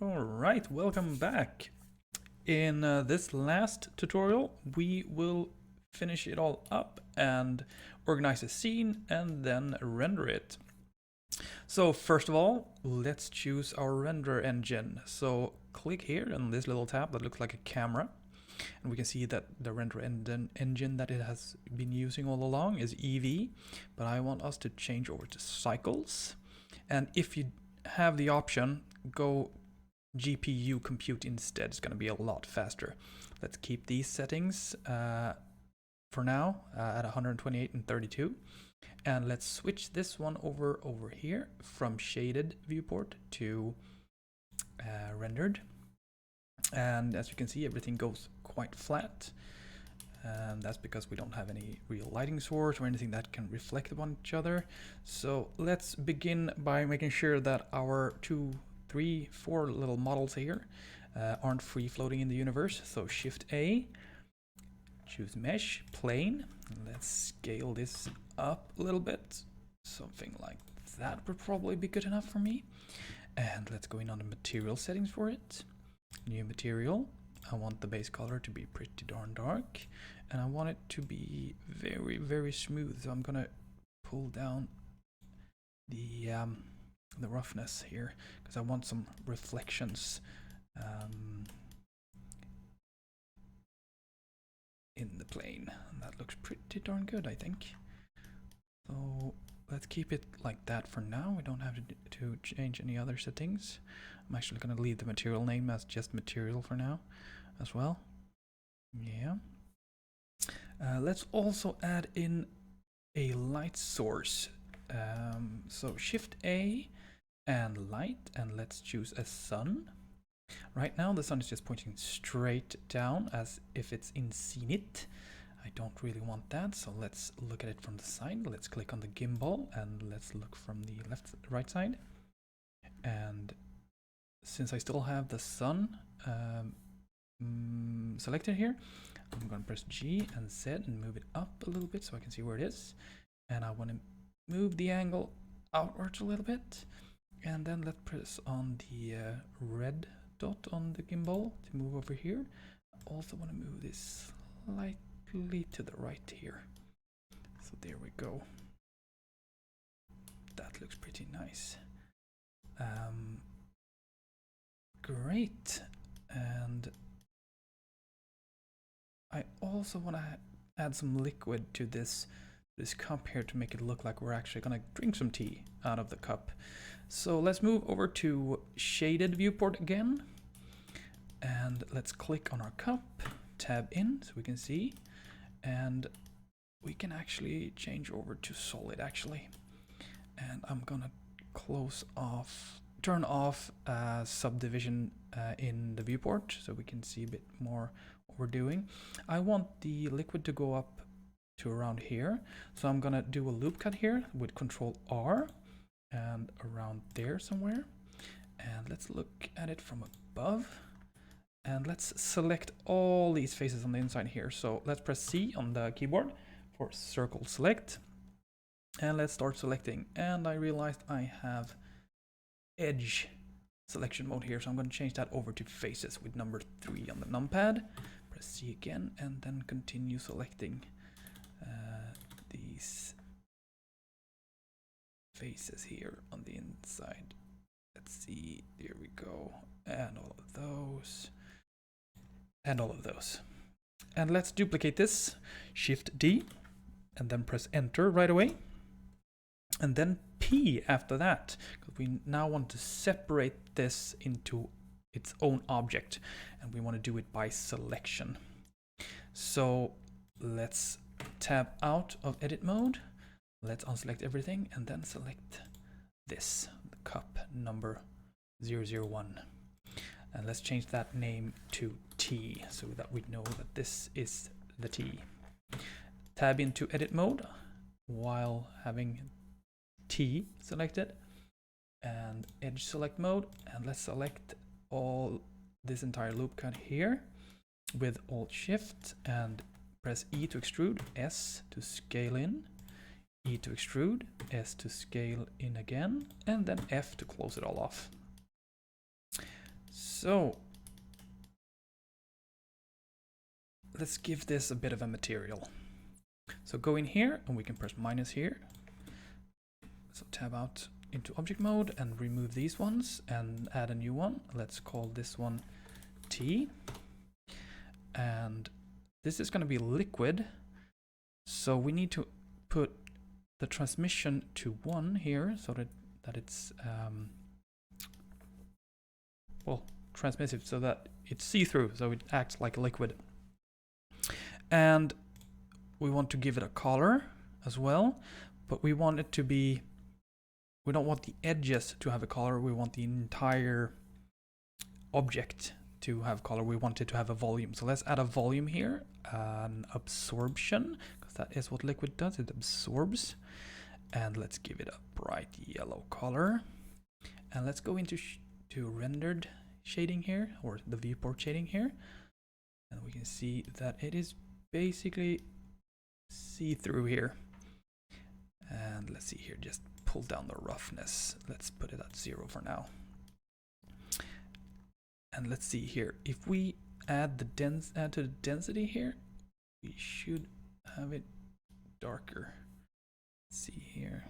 Alright, welcome back. In this last tutorial, we will finish it all up and organize a scene and then render it. So first of all, let's choose our render engine. So click here on this little tab that looks like a camera. And we can see that the render engine that it has been using all along is Eevee. But I want us to change over to cycles. And if you have the option, go GPU compute instead. It's going to be a lot faster. Let's keep these settings for now at 128 and 32. And let's switch this one over here from shaded viewport to rendered. And as you can see, everything goes quite flat. And that's because we don't have any real lighting source or anything that can reflect upon each other. So let's begin by making sure that our 2, 3, 4 little models here aren't free floating in the universe. So Shift A, choose Mesh, Plane. Let's scale this up a little bit. Something like that would probably be good enough for me. And let's go in on the material settings for it. New material. I want the base color to be pretty darn dark, and I want it to be very, very smooth. So I'm gonna pull down the roughness here because I want some reflections in the plane, and that looks pretty darn good, I think. So let's keep it like that for now. We don't have to change any other settings. I'm actually going to leave the material name as just material for now as well. Yeah. Let's also add in a light source. So Shift A and light, and let's choose a sun. Right now the sun is just pointing straight down as if it's in zenith. I don't really want that, so let's look at it from the side. Let's click on the gimbal and let's look from the right side. And since I still have the sun selected here, I'm going to press G and Z and move it up a little bit so I can see where it is. And I want to move the angle outwards a little bit. And then let's press on the red dot on the gimbal to move over here. I also want to move this slightly to the right here. So there we go. That looks pretty nice. Great. And I also want to add some liquid to this cup here to make it look like we're actually going to drink some tea out of the cup. So let's move over to shaded viewport again. And let's click on our cup, tab in so we can see. And we can actually change over to solid actually. And I'm going to turn off subdivision in the viewport so we can see a bit more what we're doing. I want the liquid to go up to around here. So I'm going to do a loop cut here with Control R and around there somewhere. And let's look at it from above. And let's select all these faces on the inside here. So let's press C on the keyboard for circle select. And let's start selecting. And I realized I have edge selection mode here. So I'm going to change that over to faces with number 3 on the numpad. Press C again and then continue selecting these faces here on the inside. Let's see, there we go. And all of those. And all of those. And let's duplicate this. Shift D and then press enter right away. And then P after that, because we now want to separate this into its own object, and we want to do it by selection. So let's tab out of edit mode. Let's unselect everything and then select this, the cup number 001. And let's change that name to T so that we know that this is the T. Tab into edit mode while having T selected and edge select mode, and let's select all this entire loop cut here with Alt Shift and press E to extrude, S to scale in, E to extrude, S to scale in again, and then F to close it all off. So let's give this a bit of a material. So go in here and we can press minus here. So tab out into object mode and remove these ones and add a new one. Let's call this one T. And this is going to be liquid. So we need to put the transmission to 1 here so that it's well, transmissive, so that it's see-through, so it acts like a liquid. And we want to give it a color as well, but we want it to be, we don't want the edges to have a color, we want the entire object to have color. We want it to have a volume. So let's add a volume here, an absorption, because that is what liquid does, it absorbs. And let's give it a bright yellow color. And let's go into rendered shading here, or the viewport shading here. And we can see that it is basically see-through here. And let's see here, just pull down the roughness. Let's put it at 0 for now. And let's see here, if we add to the density here, we should have it darker. Let's see here.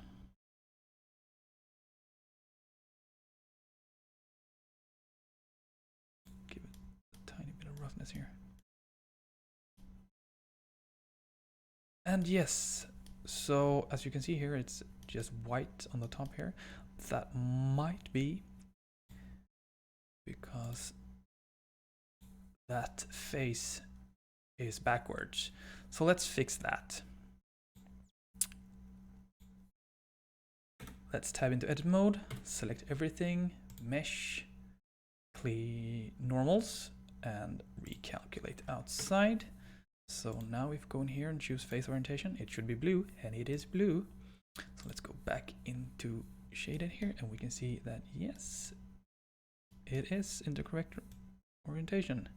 Give it a tiny bit of roughness here. And yes, so as you can see here, it's just white on the top here. That might be because that face is backwards. So let's fix that. Let's tab into edit mode, select everything, mesh, clear normals, and recalculate outside. So now if we go in here and choose face orientation, it should be blue, and it is blue. So let's go back into shaded here, and we can see that yes, it is in the correct orientation.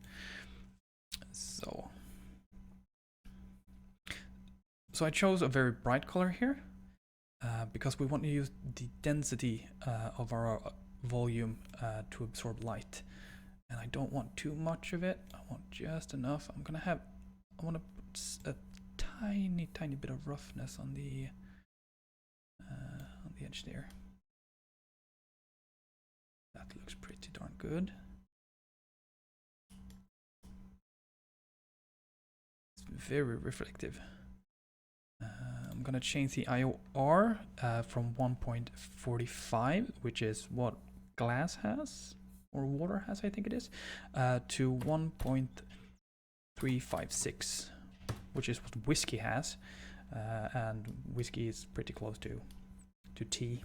So I chose a very bright color here because we want to use the density of our volume to absorb light, and I don't want too much of it. I want just enough. I want to put a tiny bit of roughness on the edge there. That looks pretty darn good. It's very reflective. I'm gonna change the IOR from 1.45, which is what glass has, or water has, I think it is, to 1.356, which is what whiskey has, and whiskey is pretty close to tea.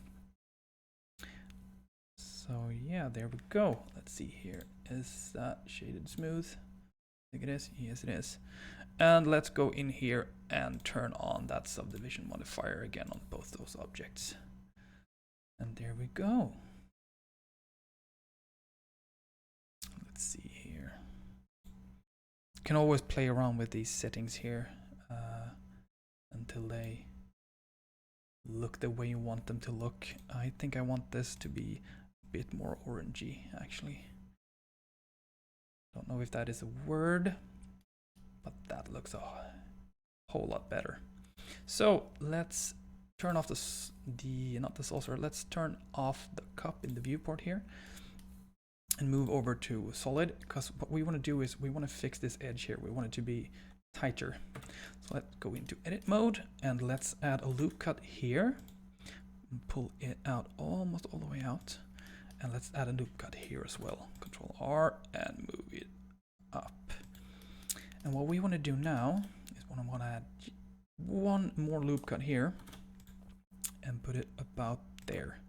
So yeah, there we go. Let's see here. Is that shaded smooth? I think it is. Yes, it is. And let's go in here and turn on that subdivision modifier again on both those objects. And there we go. Let's see here. You can always play around with these settings here until they look the way you want them to look. I think I want this to be a bit more orangey, actually. Don't know if that is a word, but that looks a whole lot better. So let's turn off not the saucer, let's turn off the cup in the viewport here and move over to solid, because what we want to do is we want to fix this edge here. We want it to be tighter. So let's go into edit mode and let's add a loop cut here and pull it out almost all the way out, and let's add a loop cut here as well. Control R and move it up. And what we want to do now is I want to add one more loop cut here and put it about there.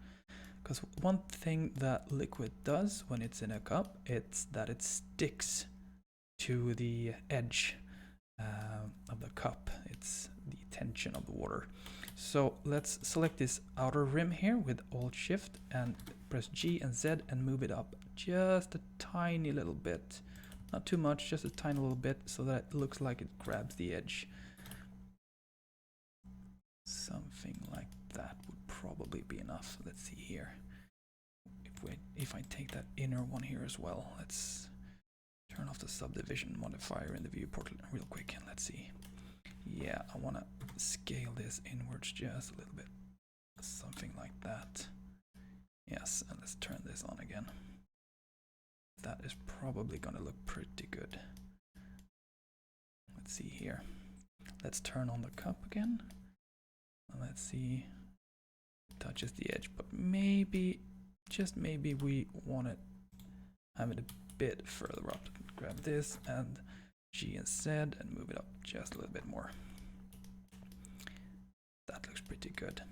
Because one thing that liquid does when it's in a cup, it's that it sticks to the edge of the cup. It's the tension of the water. So let's select this outer rim here with Alt Shift and press G and Z and move it up just a tiny little bit. Not too much, just a tiny little bit, so that it looks like it grabs the edge. Something like that would probably be enough. Let's see here. if I take that inner one here as well, let's turn off the subdivision modifier in the viewport real quick and let's see. Yeah, I want to scale this inwards just a little bit. Something like that. Yes, and let's turn this on again. That is probably going to look pretty good. Let's see here. Let's turn on the cup again. And let's see. It touches the edge, but maybe, just maybe we want to have it a bit further up. Grab this and G and Z and move it up just a little bit more. That looks pretty good.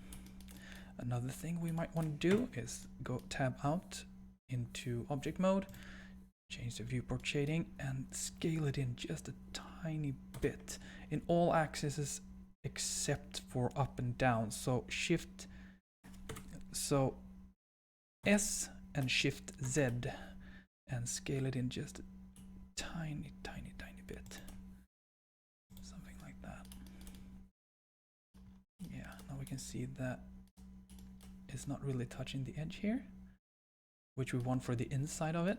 Another thing we might want to do is go tab out into object mode, change the viewport shading and scale it in just a tiny bit in all axes except for up and down. So S and shift Z and scale it in just a tiny bit. Something like that. Yeah, now we can see that it's not really touching the edge here, which we want for the inside of it.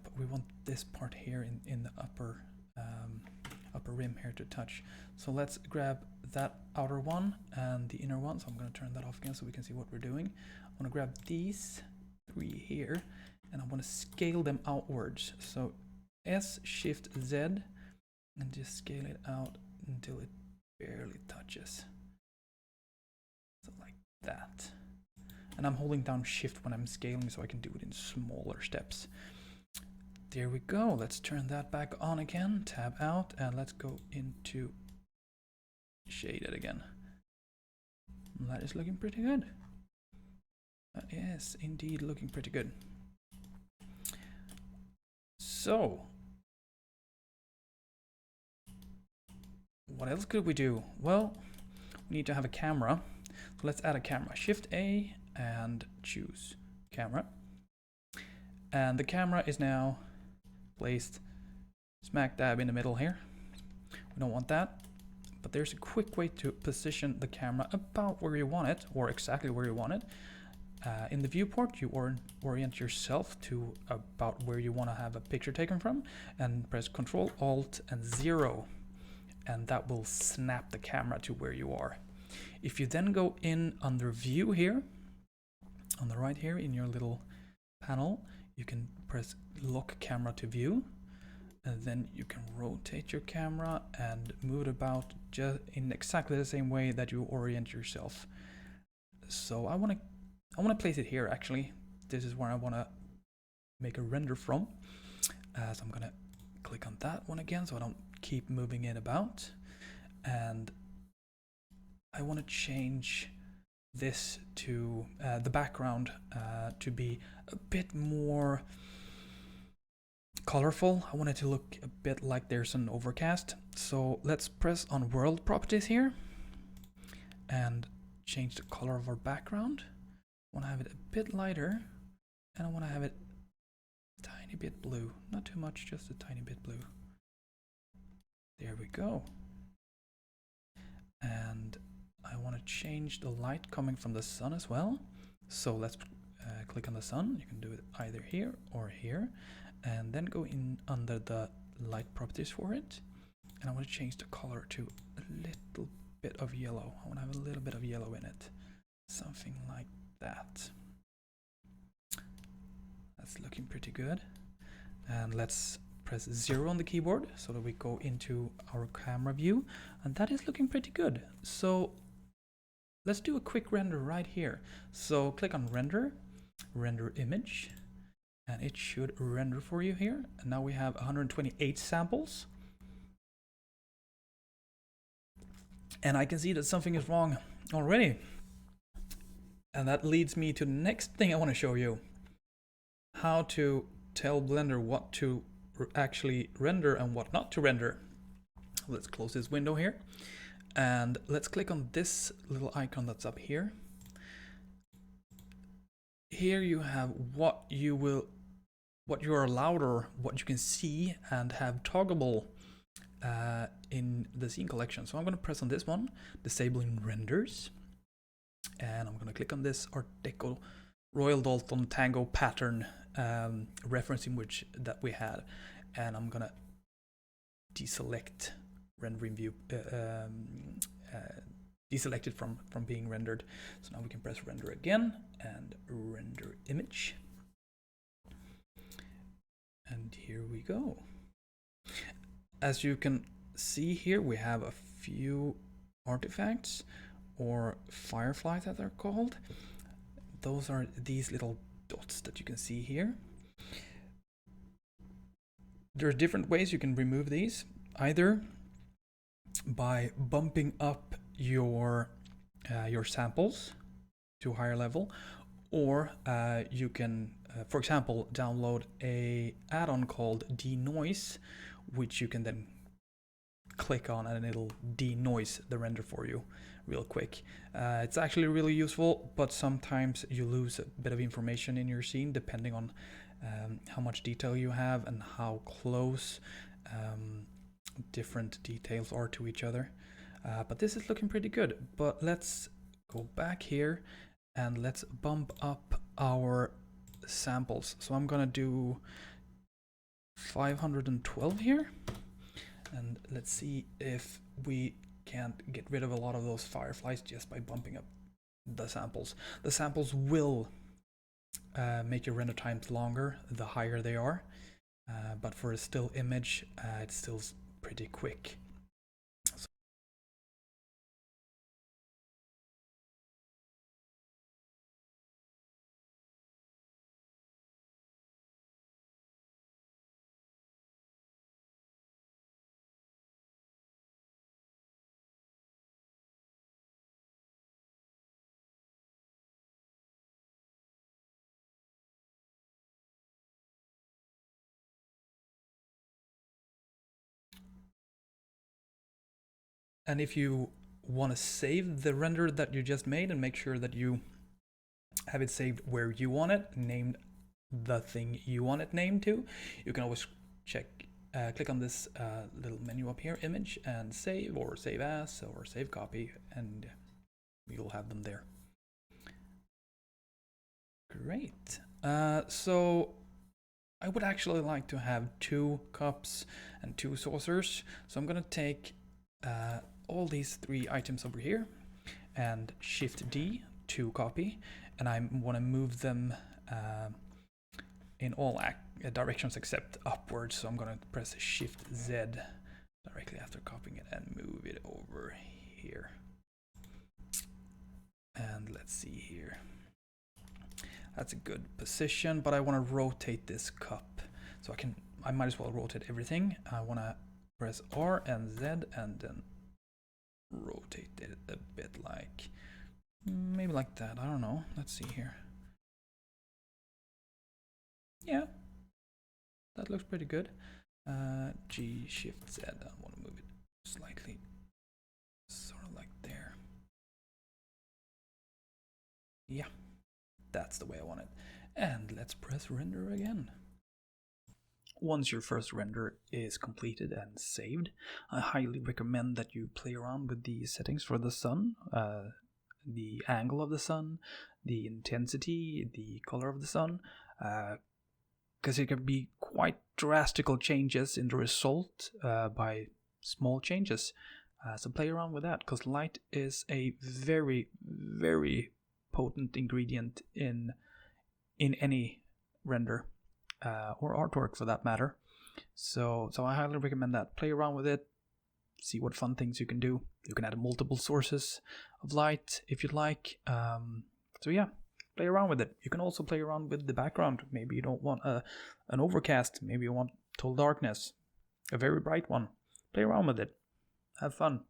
But we want this part here in the upper rim here to touch. So let's grab that outer one and the inner one. So I'm going to turn that off again so we can see what we're doing. I'm going to grab these three here and I want to scale them outwards. So S shift Z and just scale it out until it barely touches. So like that. And I'm holding down shift when I'm scaling so I can do it in smaller steps. There we go. Let's turn that back on again. Tab out and let's go into shaded again. That is looking pretty good. That is indeed looking pretty good. So, what else could we do? Well, we need to have a camera. So let's add a camera. Shift A and choose camera. And the camera is now placed smack dab in the middle here. We don't want that, but there's a quick way to position the camera about where you want it, or exactly where you want it. In the viewport, you orient yourself to about where you want to have a picture taken from, and press Ctrl, Alt, and 0, and that will snap the camera to where you are. If you then go in under View here, on the right here in your little panel, you can press Lock Camera to View, and then you can rotate your camera and move it about just in exactly the same way that you orient yourself. So I want to place it here actually. This is where I want to make a render from. So I'm gonna click on that one again so I don't keep moving it about. And I want to change this to the background to be a bit more colorful. I want it to look a bit like there's an overcast. So let's press on world properties here and change the color of our background. I want to have it a bit lighter and I want to have it a tiny bit blue. Not too much, just a tiny bit blue. There we go. And I want to change the light coming from the sun as well. So let's click on the sun. You can do it either here or here. And then go in under the light properties for it. And I want to change the color to a little bit of yellow. I want to have a little bit of yellow in it. Something like that. That's looking pretty good. And let's press 0 on the keyboard so that we go into our camera view. And that is looking pretty good. So let's do a quick render right here. So click on render, render image, and it should render for you here. And now we have 128 samples. And I can see that something is wrong already. And that leads me to the next thing I want to show you. How to tell Blender what to actually render and what not to render. Let's close this window here. And let's click on this little icon that's up here. Here you have what you are allowed or what you can see and have toggleable in the scene collection. So I'm going to press on this one, disabling renders. And I'm going to click on this Art Deco Royal Dalton Tango pattern reference image that we had, and I'm gonna deselect rendering view, deselect it from being rendered. So now we can press render again and render image. And here we go. As you can see here, we have a few artifacts, or fireflies that they're called. Those are these little dots that you can see here. There are different ways you can remove these, either by bumping up your samples to a higher level, or you can, for example, download a add-on called denoise, which you can then click on and it'll denoise the render for you real quick. It's actually really useful, but sometimes you lose a bit of information in your scene depending on how much detail you have and how close different details are to each other. But this is looking pretty good. But let's go back here and let's bump up our samples. So I'm gonna do 512 here, and let's see if we can't get rid of a lot of those fireflies just by bumping up the samples. The samples will make your render times longer the higher they are, but for a still image, it's still pretty quick. And if you want to save the render that you just made and make sure that you have it saved where you want it, named the thing you want it named to, you can always click on this little menu up here, image, and save, or save as, or save copy, and you'll have them there. Great. So I would actually like to have 2 cups and 2 saucers. So I'm gonna take all these 3 items over here and Shift D to copy, and I want to move them in all directions except upwards. So I'm going to press Shift Z directly after copying it and move it over here. And let's see here. That's a good position, but I want to rotate this cup. So I might as well rotate everything. I want to press R and Z and then rotate it a bit, like maybe like that. I don't know. Let's see here. Yeah, that looks pretty good. G Shift Z. I want to move it slightly, sort of like there. Yeah, that's the way I want it. And let's press render again. Once your first render is completed and saved, I highly recommend that you play around with the settings for the sun, the angle of the sun, the intensity, the color of the sun, because it can be quite drastical changes in the result by small changes. So play around with that, because light is a very, very potent ingredient in any render. Or artwork for that matter. So I highly recommend that. Play around with it, see what fun things you can do. You can add multiple sources of light if you'd like. So yeah, play around with it. You can also play around with the background. Maybe you don't want an overcast. Maybe you want total darkness, a very bright one. Play around with it. Have fun.